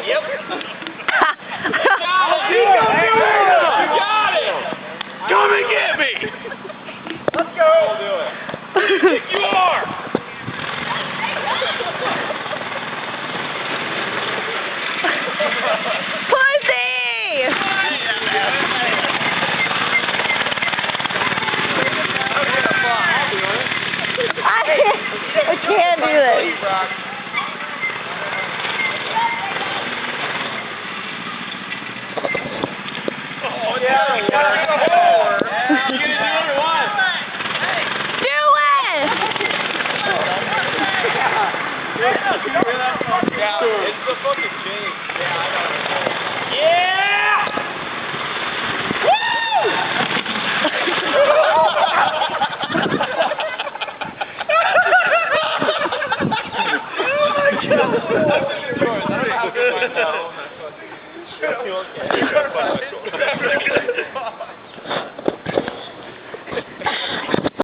Yep. You got it! Come and get me! Let's go! I'll do it. Yes, you are! Pussy! I can't do this. Oh, yeah, you gotta do it once. Do it! Yeah, it's the fucking change. Yeah, I know. Yeah! Woo! Oh my God.